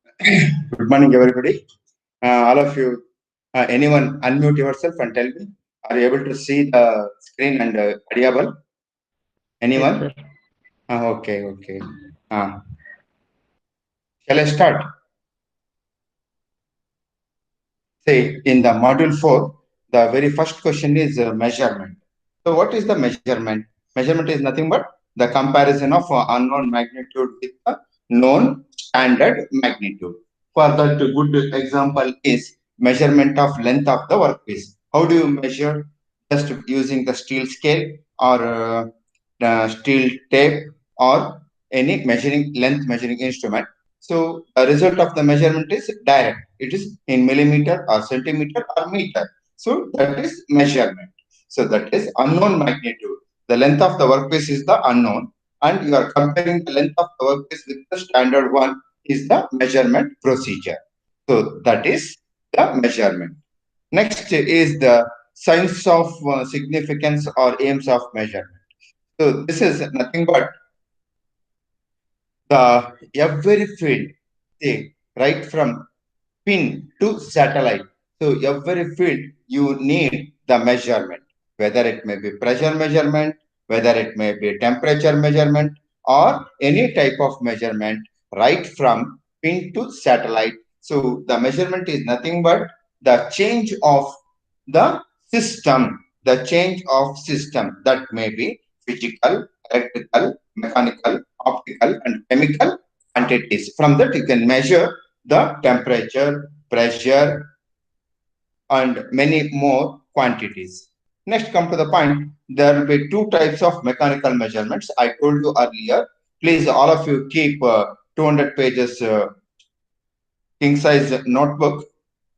Good morning, everybody. All of you, anyone unmute yourself and tell me, are you able to see the screen and audible? Yes, Anyone? sir. Okay. Uh, shall I start? Say, in the module 4, the very first question is measurement. So, what is the measurement? Measurement is nothing but the comparison of unknown magnitude with the known standard magnitude. For that, a good example is measurement of length of the workpiece. How do you measure? Just using the steel scale or the steel tape or any measuring length measuring instrument. So the result of the measurement is direct. It is in millimeter or centimeter or meter. So that is measurement. So that is unknown magnitude. The length of the workpiece is the unknown, and you are comparing the length of the workpiece with the standard one is the measurement procedure. So that is the measurement. Next is the signs of significance or aims of measurement. So this is nothing but the every field, say, right from pin to satellite. So every field you need the measurement, whether it may be pressure measurement, whether it may be temperature measurement, or any type of measurement, right from pin to satellite. So the measurement is nothing but the change of the the change of system that may be physical, electrical, mechanical, optical, and chemical quantities. From that, you can measure the temperature, pressure, and many more quantities. Next, come to the point. There will be two types of mechanical measurements. I told you earlier. Please, all of you keep 200 pages king size notebook.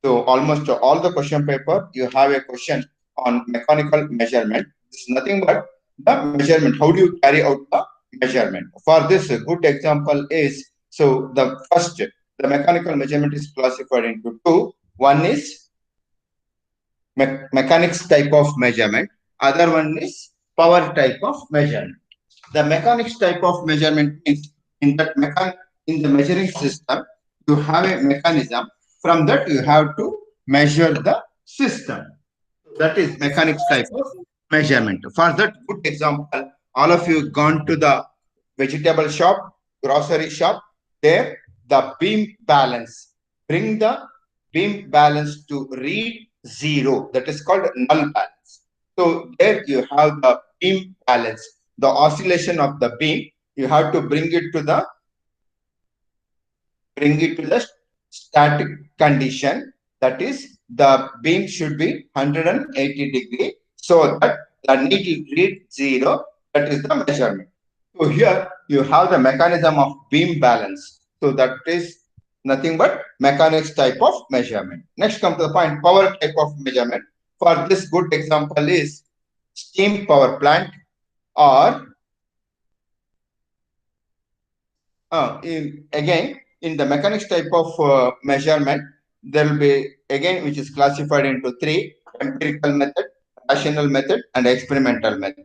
So almost all the question paper, you have a question on mechanical measurement. This is nothing but the measurement. How do you carry out the measurement? For this, a good example is, so the first, the mechanical measurement is classified into two. One is mechanics type of measurement. Other one is power type of measurement. The mechanics type of measurement means in the measuring system, you have a mechanism. From that, you have to measure the system. That is mechanics type of measurement. For that, good example, all of you gone to the vegetable shop, grocery shop. There, the beam balance. Bring the beam balance to read zero. That is called null balance. So there you have the beam balance, the oscillation of the beam. You have to bring it to the static condition. That is, the beam should be 180 degree so that the need to read zero. That is the measurement. So here you have the mechanism of beam balance. So that is nothing but mechanics type of measurement. Next, come to the point, power type of measurement. For this, good example is steam power plant, or again, in the mechanics type of measurement, there will be again which is classified into three: empirical method, rational method, and experimental method.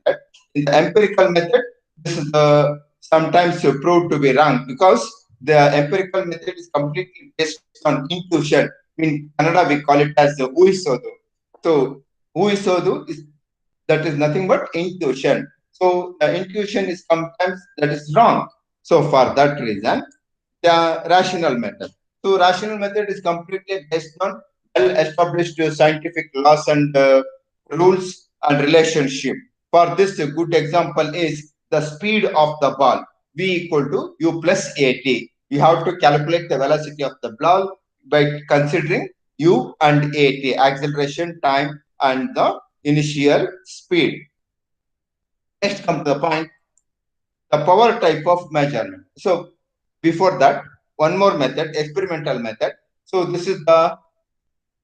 In the empirical method, this is sometimes proved to be wrong because the empirical method is completely based on intuition. In Kannada, we call it as uhisodu. So, uhisodu is that is nothing but intuition. So the intuition is sometimes that is wrong. So for that reason, the rational method. So rational method is completely based on well-established scientific laws and rules and relationship. For this, a good example is the speed of the ball. V equal to U plus AT. You have to calculate the velocity of the ball by considering U and AT, acceleration, time, and the initial speed. Next, come to the point, the power type of measurement. So before that, one more method, experimental method. So this is the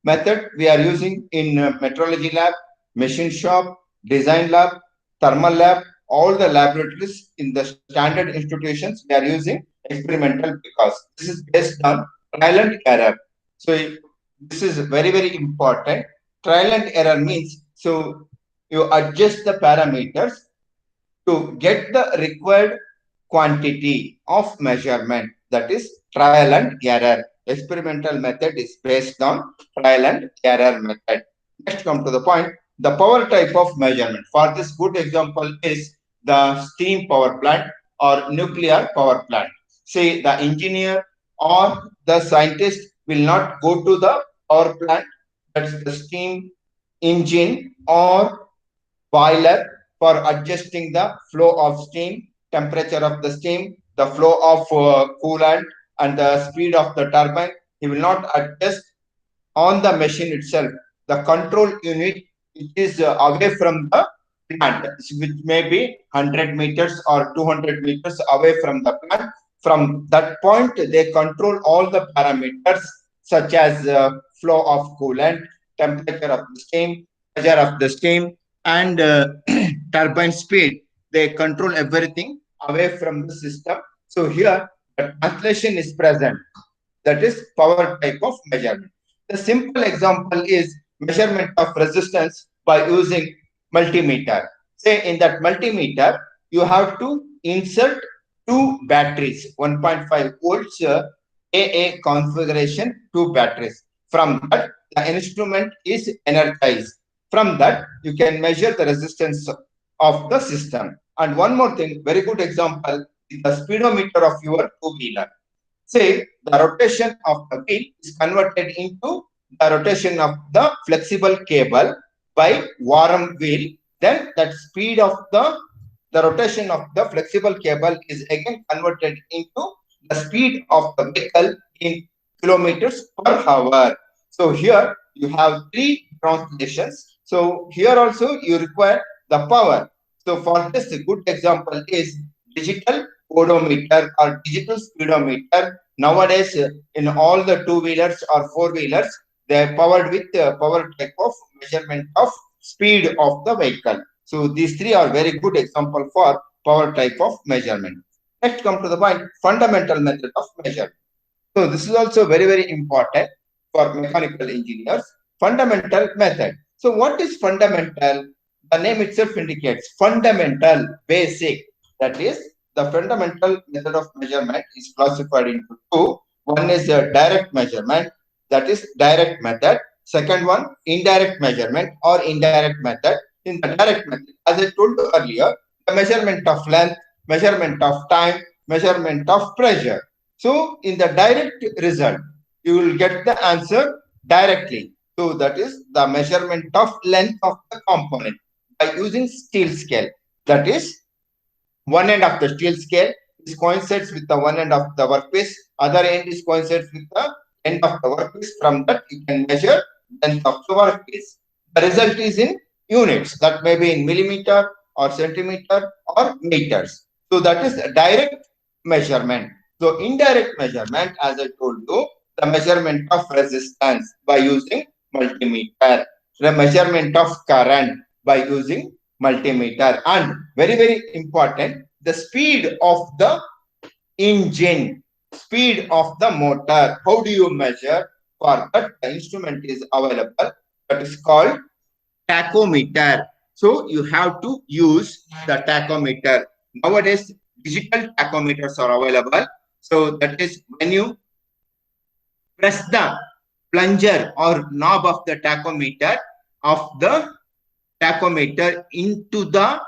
method we are using in metrology lab, machine shop, design lab, thermal lab, all the laboratories in the standard institutions we are using experimental because this is based on trial and error. So this is very important. Trial and error means so you adjust the parameters to get the required quantity of measurement, that is trial and error. Experimental method is based on trial and error method. Next, come to the point. The power type of measurement. For this, good example is the steam power plant or nuclear power plant. Say the engineer or the scientist will not go to the power plant, that's the steam engine or boiler, for adjusting the flow of steam, temperature of the steam, the flow of coolant, and the speed of the turbine. He will not adjust on the machine itself. The control unit, it is away from the plant, which may be 100 meters or 200 meters away from the plant. From that point, they control all the parameters such as flow of coolant, temperature of the steam, pressure of the steam, and turbine speed. They control everything away from the system. So here, the translation is present. That is power type of measurement. The simple example is measurement of resistance by using multimeter. Say in that multimeter, you have to insert two batteries, 1.5 volts AA configuration, two batteries. From that, the instrument is energized. From that, you can measure the resistance of the system. And one more thing, very good example is the speedometer of your two-wheeler. Say the rotation of the wheel is converted into the rotation of the flexible cable by Warm wheel. Then that speed of the rotation of the flexible cable is again converted into the speed of the vehicle in kilometers per hour. So here you have three translations. So here also you require the power. So for this, a good example is digital odometer or digital speedometer. Nowadays, in all the two-wheelers or four-wheelers, they are powered with power type of measurement of speed of the vehicle. So these three are very good example for power type of measurement. Next, come to the point, fundamental method of measurement. So this is also very, very important for mechanical engineers. Fundamental method. So what is fundamental? The name itself indicates fundamental, basic. That is, the fundamental method of measurement is classified into two. One is a direct measurement, that is direct method. Second one, indirect measurement or indirect method. In the direct method, as I told you earlier, the measurement of length, measurement of time, measurement of pressure. So in the direct result, you will get the answer directly. So that is the measurement of length of the component by using steel scale. That is, one end of the steel scale is coincides with the one end of the workpiece, other end is coincides with the end of the workpiece. From that, you can measure length of the workpiece. The result is in units, that may be in millimeter or centimeter or meters. So that is a direct measurement. So indirect measurement, as I told you, the measurement of resistance by using multimeter, the measurement of current by using multimeter, and very, very important, the speed of the engine, speed of the motor. How do you measure? For that, the instrument is available, that is called tachometer. So you have to use the tachometer. Nowadays, digital tachometers are available. So that is, when you press the plunger or knob of the tachometer into the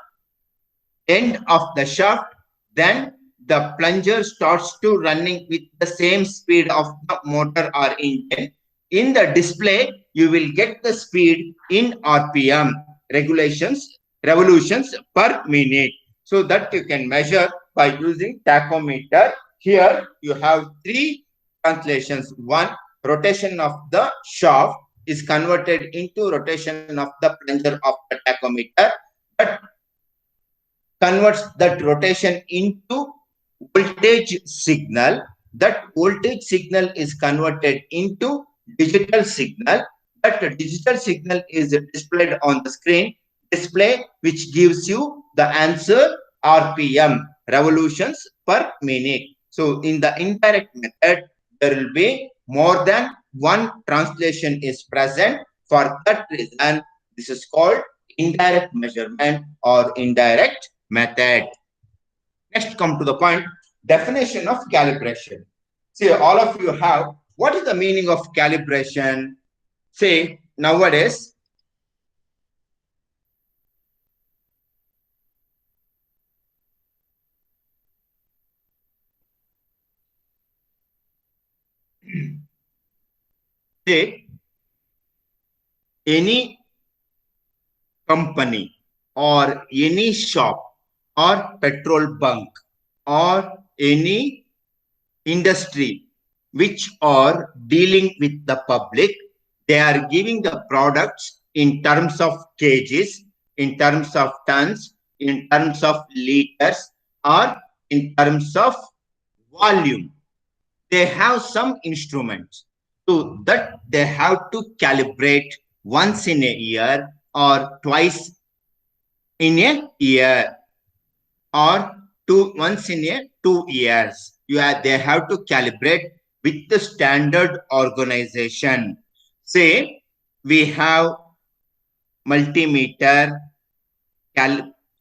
end of the shaft, then the plunger starts to running with the same speed of the motor or engine. In the display, you will get the speed in RPM, revolutions per minute. So that you can measure by using tachometer. Here you have three translations. One, rotation of the shaft is converted into rotation of the plunger of the tachometer. That converts that rotation into voltage signal. That voltage signal is converted into digital signal. That digital signal is displayed on the screen display, which gives you the answer RPM, revolutions per minute. So in the indirect method, there will be more than one translation is present. For that reason, this is called indirect measurement or indirect method. Next, come to the point, definition of calibration. See, all of you have What is the meaning of calibration? Say, nowadays, say, any company or any shop or petrol bunk or any industry which are dealing with the public, they are giving the products in terms of kgs, in terms of tons, in terms of liters, or in terms of volume. They have some instruments. So that they have to calibrate once in a year or twice in a year or once in a 2 years. They have to calibrate with the standard organization. Say we have multimeter,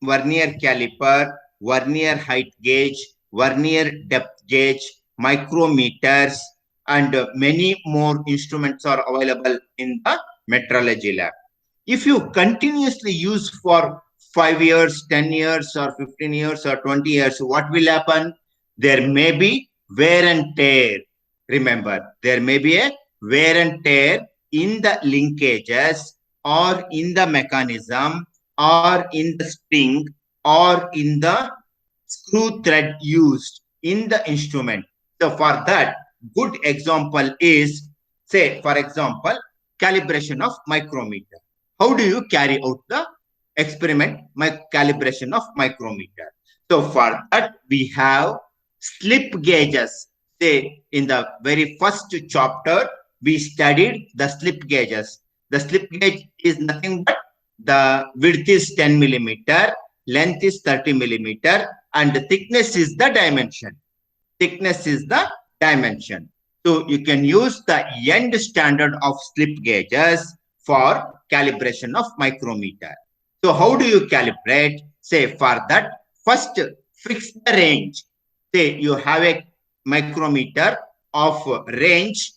vernier caliper, vernier height gauge, vernier depth gauge, micrometers, and many more instruments are available in the metrology lab. If you continuously use for 5 years, 10 years, or 15 years, or 20 years, what will happen? There may be wear and tear. Remember, there may be a wear and tear in the linkages or in the mechanism or in the spring or in the screw thread used in the instrument. So for that, good example is, say, for example, calibration of micrometer. How do you carry out the experiment, calibration of micrometer? So for that, we have slip gauges. Say, in the very first chapter, we studied the slip gauges. The slip gauge is nothing but the width is 10 millimeter, length is 30 millimeter, and the thickness is the dimension. Thickness is the dimension. So you can use the end standard of slip gauges for calibration of micrometer. So how do you calibrate? Say for that, first fix the range. Say you have a micrometer of range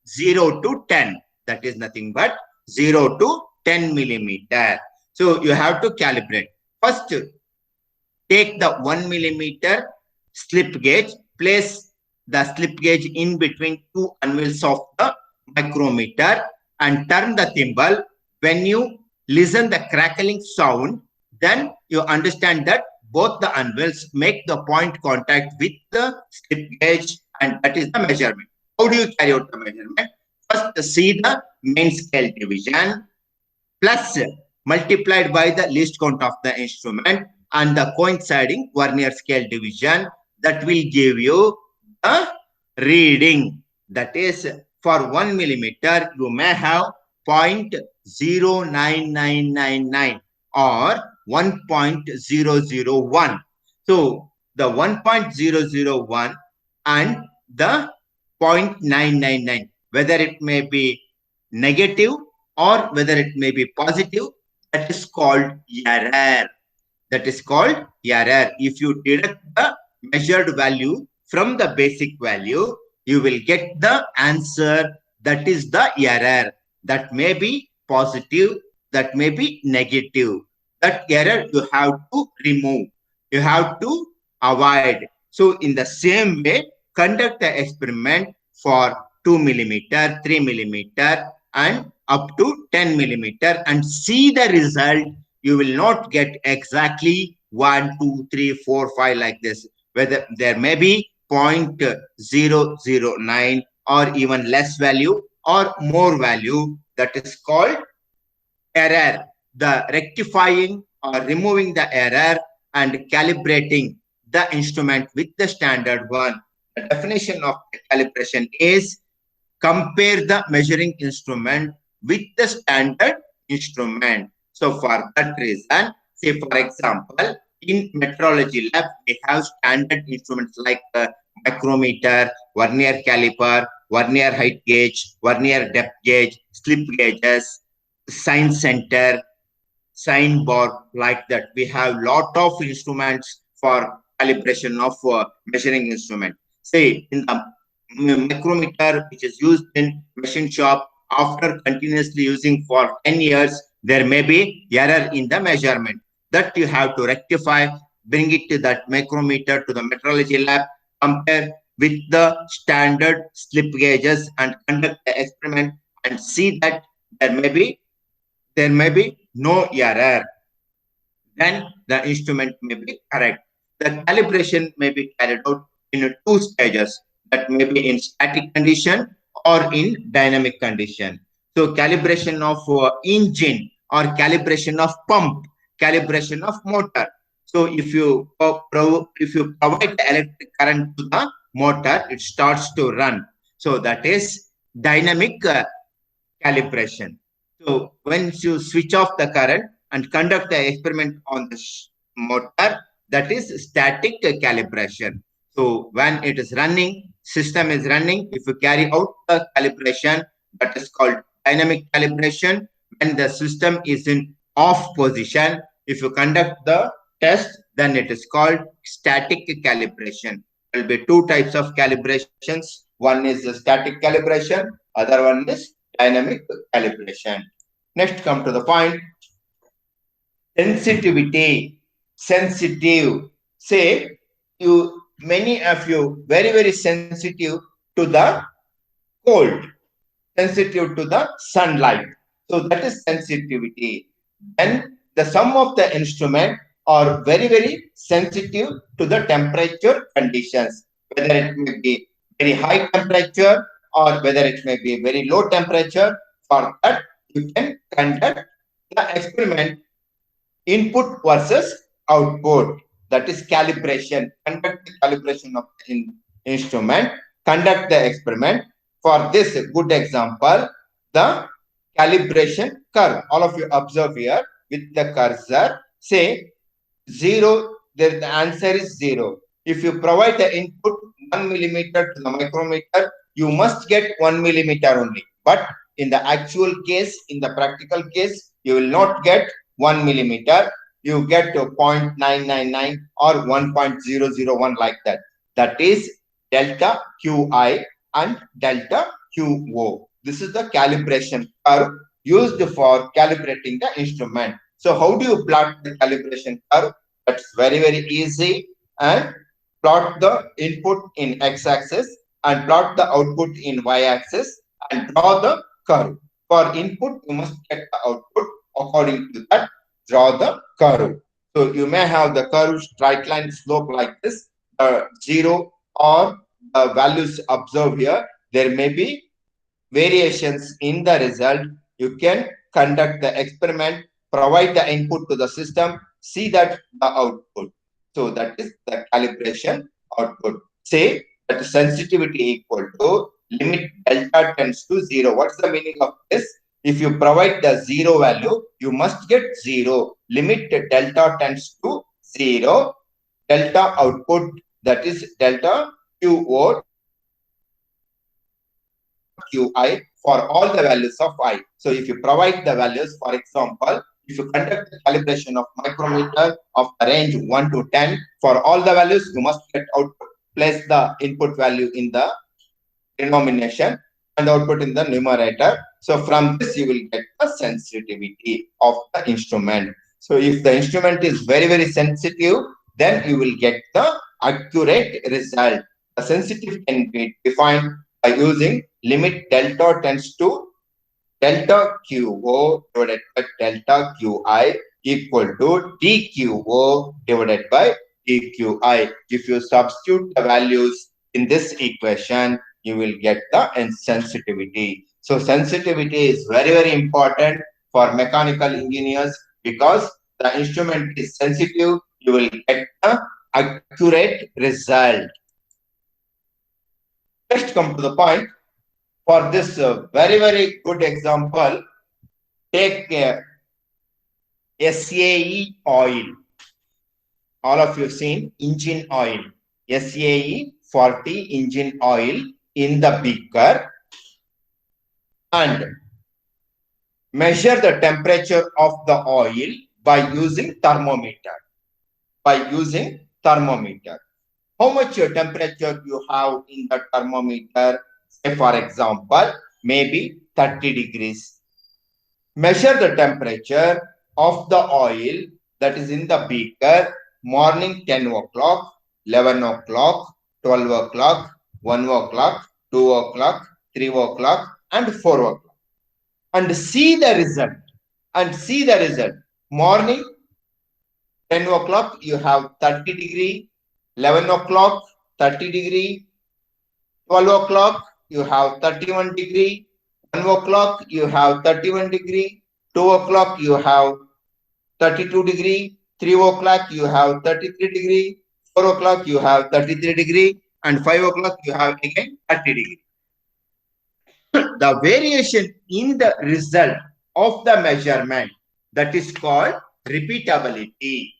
0 to 10. That is nothing but 0 to 10 millimeter. So you have to calibrate. First, take the 1 millimeter slip gauge, place the slip gauge in between two anvils of the micrometer and turn the thimble. When you listen the crackling sound, then you understand that both the anvils make the point contact with the slip gauge, and that is the measurement. How do you carry out the measurement? First, see the main scale division plus multiplied by the least count of the instrument and the coinciding vernier scale division. That will give you a reading. That is, for 1 millimeter, you may have 0.09999 or 1.001. So the 1.001 and the 0.999, whether it may be negative or whether it may be positive, that is called error. That is called error. If you deduct the measured value from the basic value, you will get the answer. That is the error. That may be positive, that may be negative. That error you have to remove. You have to avoid. So in the same way, conduct the experiment for 2 millimeter, 3 millimeter, and up to 10 millimeter and see the result. You will not get exactly 1, 2, 3, 4, 5 like this. Whether there may be 0.009 or even less value or more value, that is called error. The rectifying or removing the error and calibrating the instrument with the standard one. The definition of the calibration is compare the measuring instrument with the standard instrument. So for that reason, say for example, in metrology lab, we have standard instruments like micrometer, vernier caliper, vernier height gauge, vernier depth gauge, slip gauges, sign center, sign bar, like that. We have lot of instruments for calibration of measuring instrument. Say in the micrometer which is used in machine shop, after continuously using for 10 years, there may be error in the measurement. That you have to rectify, bring it to that micrometer to the metrology lab, compare with the standard slip gauges and conduct the experiment and see that there may be no error, then the instrument may be correct. The calibration may be carried out in two stages, that may be in static condition or in dynamic condition. So calibration of engine or calibration of pump, calibration of motor. So if you provide the electric current to the motor, it starts to run. So that is dynamic calibration. So once you switch off the current and conduct the experiment on the motor, that is static calibration. So when it is running, system is running, if you carry out the calibration, that is called dynamic calibration. When the system is in off position, if you conduct the test, then it is called static calibration. There will be two types of calibrations. One is the static calibration, other one is dynamic calibration. Next, come to the point, sensitivity, sensitive. Say, many of you, very sensitive to the cold, sensitive to the sunlight. So that is sensitivity. Then the sum of the instrument are very sensitive to the temperature conditions, whether it may be very high temperature or whether it may be very low temperature. For that, you can conduct the experiment input versus output. That is calibration. Conduct the calibration of the instrument, conduct the experiment. For this good example, the calibration curve. All of you observe here with the cursor. Say 0, the answer is 0. If you provide the input 1 millimeter to the micrometer, you must get 1 millimeter only. But in the actual case, in the practical case, you will not get 1 millimeter. You get to 0.999 or 1.001 like that. That is delta QI and delta QO. This is the calibration curve used for calibrating the instrument. So how do you plot the calibration curve? That's very easy. And plot the input in x-axis and plot the output in y-axis and draw the curve. For input, you must get the output. According to that, draw the curve. So you may have the curve straight line slope like this, 0 or the values observed here. There may be variations in the result. You can conduct the experiment, provide the input to the system, see that the output. So that is the calibration output. Say that sensitivity equal to limit delta tends to 0. What's the meaning of this? If you provide the 0 value, you must get 0. Limit delta tends to 0. Delta output, that is delta QO, QI for all the values of I. So if you provide the values, for example, if you conduct the calibration of micrometer of the range 1 to 10, for all the values, you must get output. Place the input value in the denomination and output in the numerator. So from this, you will get the sensitivity of the instrument. So if the instrument is very sensitive, then you will get the accurate result. The sensitivity can be defined by using limit delta tends to delta QO divided by delta QI equal to dQO divided by dQI. If you substitute the values in this equation, you will get the sensitivity. So sensitivity is very important for mechanical engineers, because the instrument is sensitive, you will get the accurate result. Next, come to the point. For this very good example, take SAE oil. All of you seen engine oil. SAE 40 engine oil in the beaker, and measure the temperature of the oil by using thermometer. how much temperature you have in the thermometer. Say for example, maybe 30 degrees. Measure the temperature of the oil that is in the beaker morning 10 o'clock, 11 o'clock, 12 o'clock, 1 o'clock, 2 o'clock, 3 o'clock, and 4 o'clock. And see the result. Morning 10 o'clock, you have 30 degree, 11 o'clock, 30 degree, 12 o'clock, you have 31 degree, 1 o'clock, you have 31 degree, 2 o'clock, you have 32 degree, 3 o'clock, you have 33 degree, 4 o'clock, you have 33 degree, and 5 o'clock, you have again 30 degree. The variation in the result of the measurement, that is called repeatability.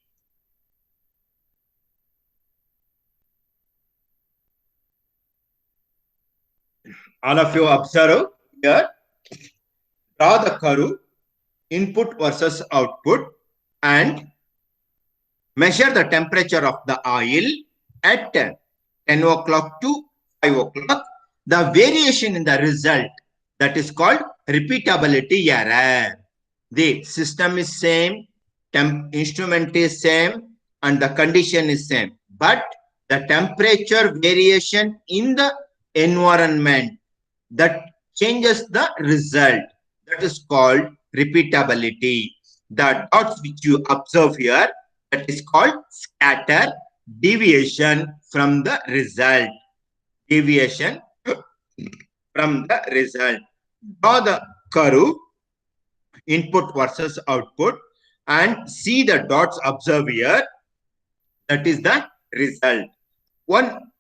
All of you observe here, draw the curve, input versus output, and measure the temperature of the oil at 10 o'clock to 5 o'clock. The variation in the result, that is called repeatability error. The system is same, instrument is same, and the condition is same. But the temperature variation in the environment, that changes the result. That is called repeatability. The dots which you observe here, that is called scatter deviation from the result. Deviation from the result. Draw the curve, input versus output, and see the dots observed here. That is the result. One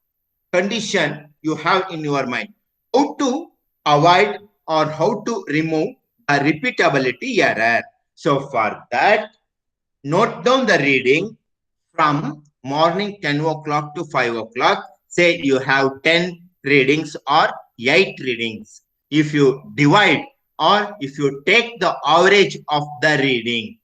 condition you have in your mind: how to avoid or how to remove a repeatability error. So for that, note down the reading from morning 10 o'clock to 5 o'clock. Say you have 10 readings or 8 readings. If you divide or if you take the average of the reading,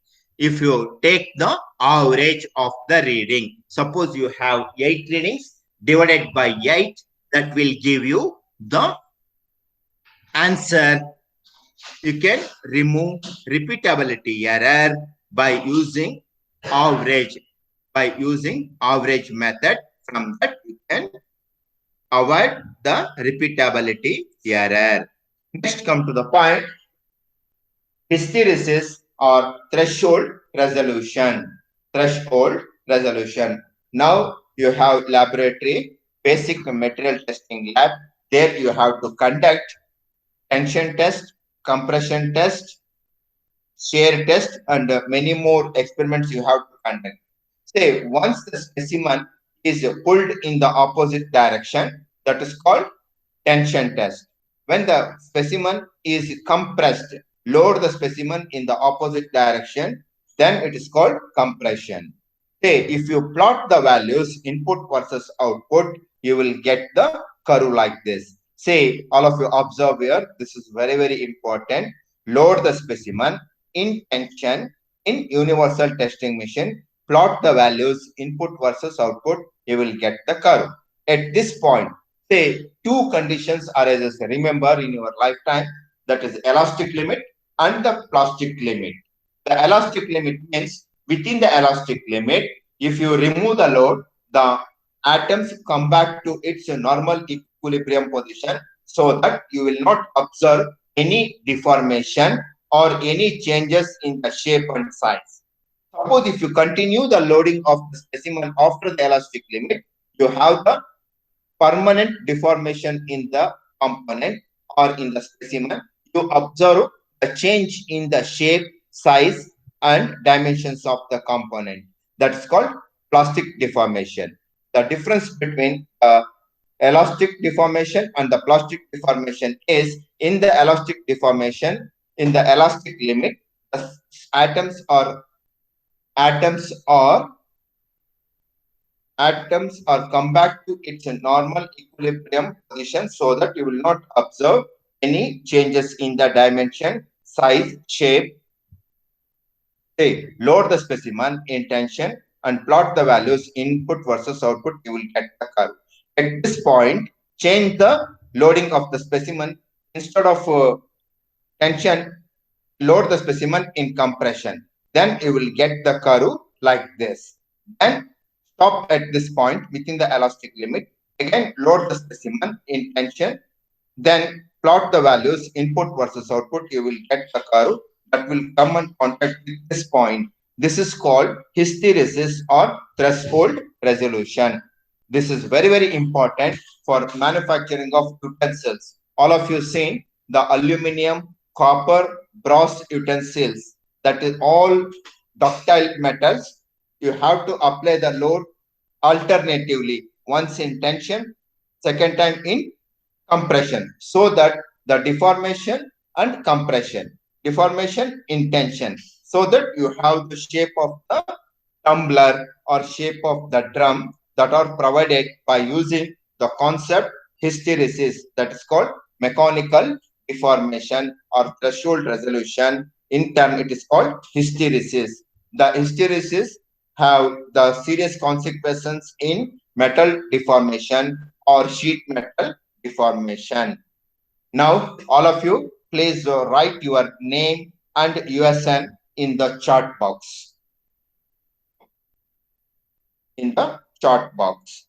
suppose you have 8 readings divided by 8, that will give you the answer. You can remove repeatability error by using average. By using average method, from that you can avoid the repeatability error. Next, come to the point: hysteresis or threshold resolution. Threshold resolution. Now you have laboratory, basic material testing lab. There you have to conduct tension test, compression test, shear test, and many more experiments you have to conduct. Say once the specimen is pulled in the opposite direction, that is called tension test. When the specimen is compressed, load the specimen in the opposite direction, then it is called compression. Say if you plot the values, input versus output, you will get the curve like this. Say all of you observe here, this is very, very important. Load the specimen in tension in universal testing machine, plot the values, input versus output, you will get the curve. At this point, say two conditions arises, remember, in your lifetime, that is elastic limit and the plastic limit. The elastic limit means within the elastic limit, if you remove the load, the atoms come back to its normal equilibrium position, so that you will not observe any deformation or any changes in the shape and size. Suppose if you continue the loading of the specimen after the elastic limit, you have the permanent deformation in the component or in the specimen. You observe the change in the shape, size, and dimensions of the component. That's called plastic deformation. The difference between elastic deformation and the plastic deformation is, in the elastic deformation, in the elastic limit, the atoms are come back to its normal equilibrium position, so that you will not observe any changes in the dimension, size, shape. Say, load the specimen in tension and plot the values input versus output, you will get the curve. At this point, change the loading of the specimen. Instead of tension, load the specimen in compression. Then you will get the curve like this. Then stop at this point within the elastic limit. Again, load the specimen in tension. Then plot the values input versus output. You will get the curve that will come and contact with this point. This is called hysteresis or threshold resolution. This is very, very important for manufacturing of utensils. All of you seen the aluminum, copper, brass utensils. That is all ductile metals. You have to apply the load alternatively, once in tension, second time in compression, so that the deformation in tension, so that you have the shape of the tumbler or shape of the drum that are provided by using the concept hysteresis, that is called mechanical deformation or threshold resolution. In turn, it is called hysteresis. The hysteresis have the serious consequences in metal deformation or sheet metal deformation. Now, all of you, please write your name and USN in the chat box. In the chat box.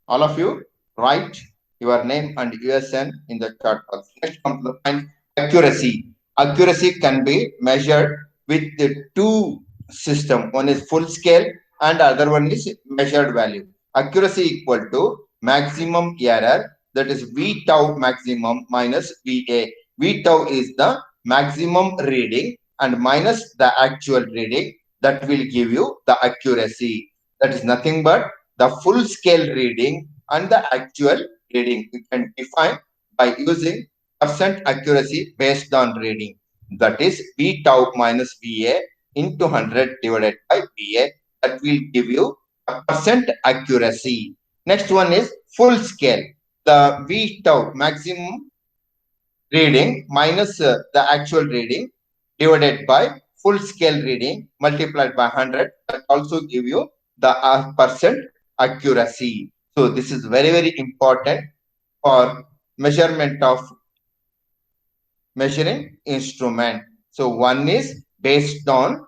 All of you, write your name and USN in the chat box. Next comes the point, accuracy. Accuracy can be measured with the two system. One is full scale and other one is measured value. Accuracy equal to maximum error, that is V tau maximum minus VA. V tau is the maximum reading and minus the actual reading, that will give you the accuracy. That is nothing but the full scale reading and the actual reading. You can define by using percent accuracy based on reading. That is V tau minus VA into 100 divided by VA. That will give you a percent accuracy. Next one is full scale. The V tau maximum reading minus the actual reading divided by full scale reading multiplied by 100, that also give you the percent accuracy. So this is very, very important for measurement of measuring instrument. So one is based on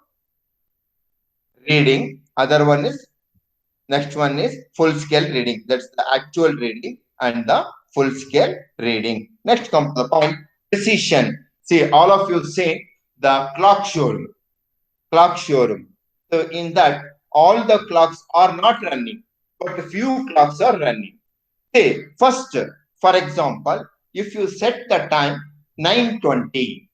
reading, other one is, next one is full scale reading. That's the actual reading and the full scale reading. Next comes the point, precision. See, all of you say the clock showroom. Clock showroom. So in that, all the clocks are not running, but a few clocks are running. Say, first, for example, if you set the time 9:20,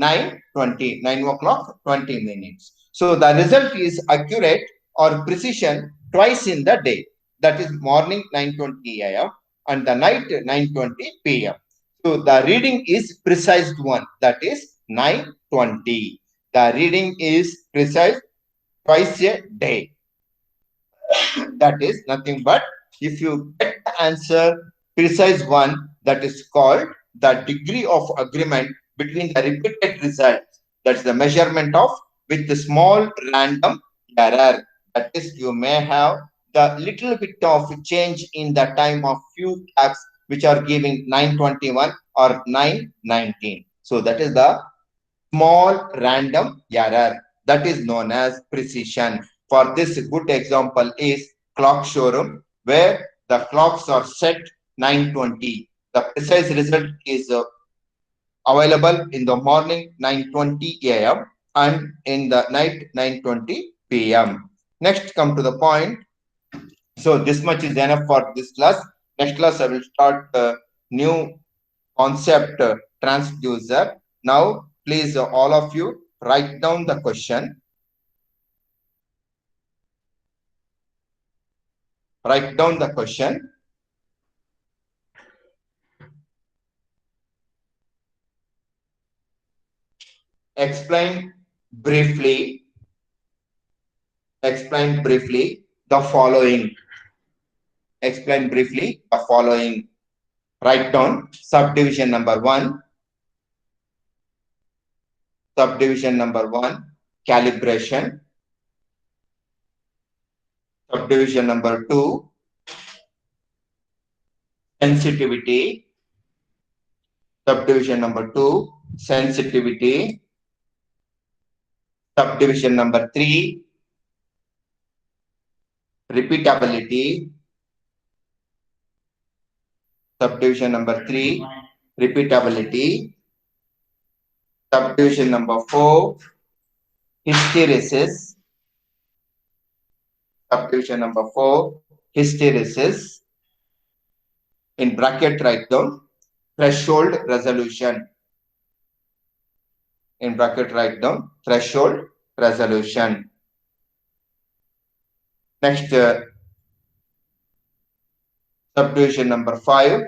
9:20, 9 o'clock, 20 minutes. So the result is accurate or precision twice in the day. That is morning 9:20 a.m. and the night 9:20 p.m. So the reading is precise one, that is 9:20. The reading is precise twice a day. That is nothing but, if you get the answer precise one, that is called the degree of agreement between the repeated results. That's the measurement of with the small random error. That is, you may have the little bit of change in the time of few clocks which are giving 9:21 or 9:19. So that is the small random error, that is known as precision. For this, good example is clock showroom, where the clocks are set 9:20. The precise result is available in the morning 9:20 a.m. and in the night 9:20 p.m. Next, come to the point. So this much is enough for this class. Next class, I will start new concept transducer. Now, please, all of you, write down the question. Write down the question. Explain briefly Explain briefly the following. Explain briefly the following. Write down subdivision number 1. Subdivision number 1, calibration. Subdivision number 2, sensitivity. Subdivision number 2, sensitivity. Subdivision number 3, repeatability. Subdivision number 3, repeatability. Subdivision number 4, hysteresis. Subdivision number 4, hysteresis. In bracket, write down threshold resolution. In bracket, write down threshold resolution. Next, subdivision number 5.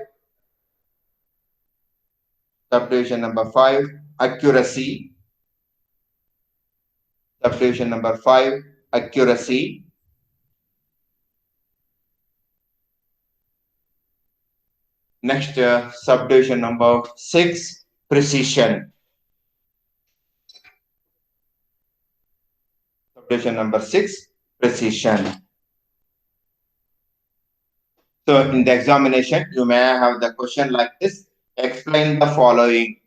Subdivision number 5, accuracy. Subdivision number 5, accuracy. Next, subdivision number 6, precision. Subdivision number 6, precision. So in the examination, you may have the question like this. Explain the following.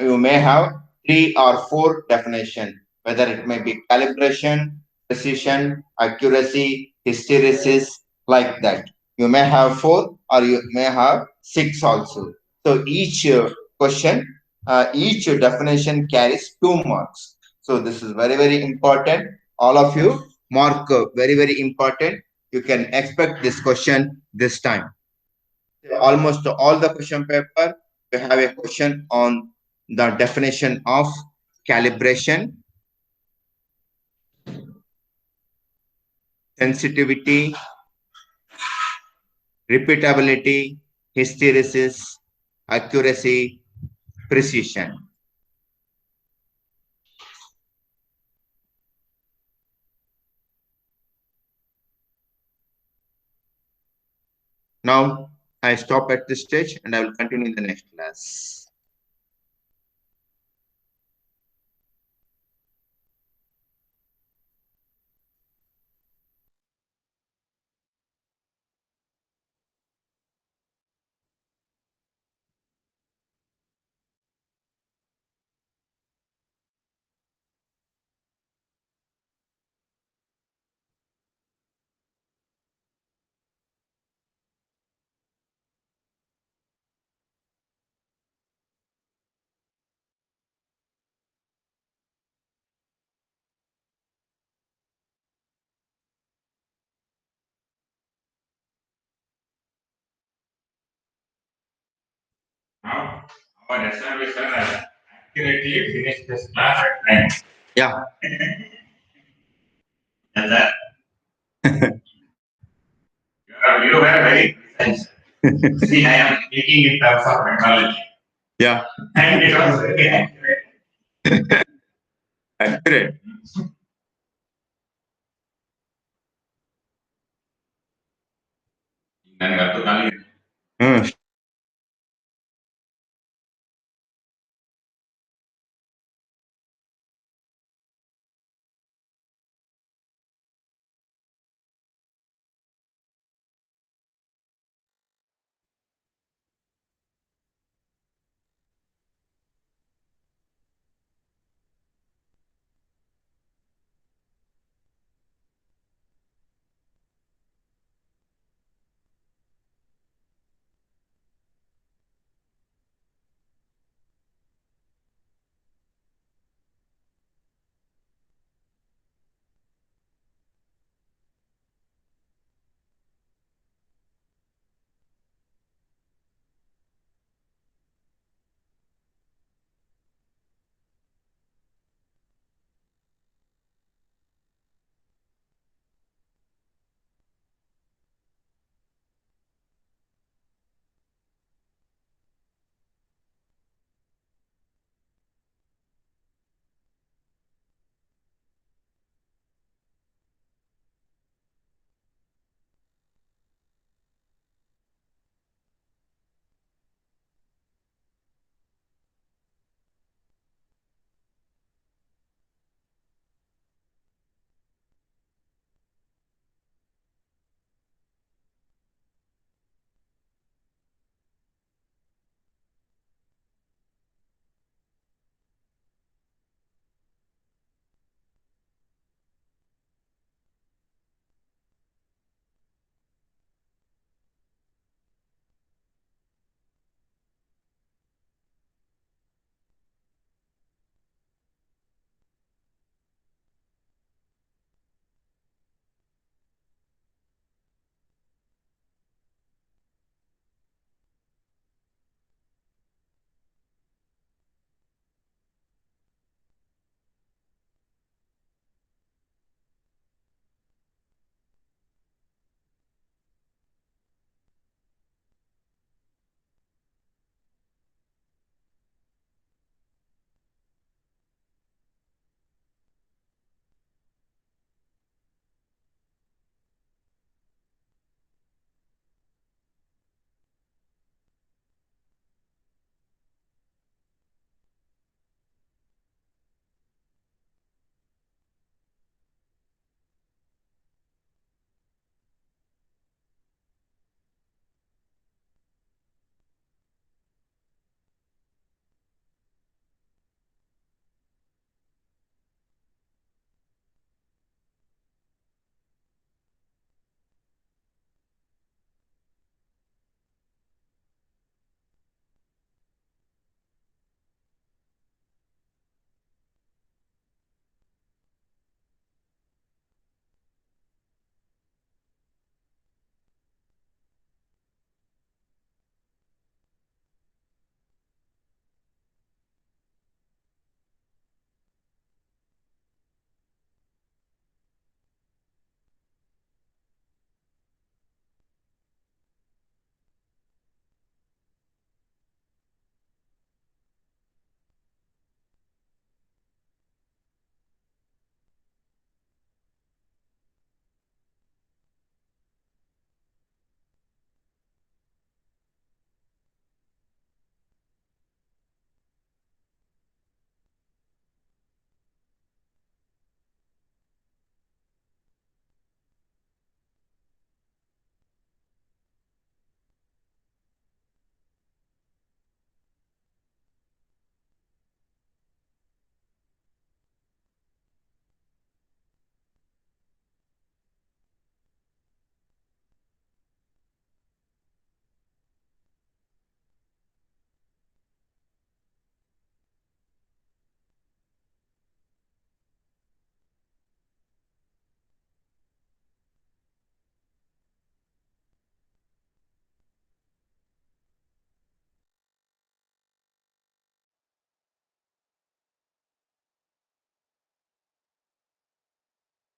You may have 3 or 4 definition, whether it may be calibration, precision, accuracy, hysteresis, like that. You may have 4 or you may have 6 also. So each question, each definition carries 2 marks. So this is very, very important. All of you mark very, very important. You can expect this question this time. Almost all the question paper, we have a question on the definition of calibration, sensitivity, repeatability, hysteresis, accuracy, precision. Now, I stop at this stage and I will continue in the next class. Now, our reservation has accurately finished this class at 9. Yeah. And that you were very precise. See, I am speaking in terms of methodology. Yeah. And it was very accurate. Accurate. ನನಗೆ ಅರ್ಥ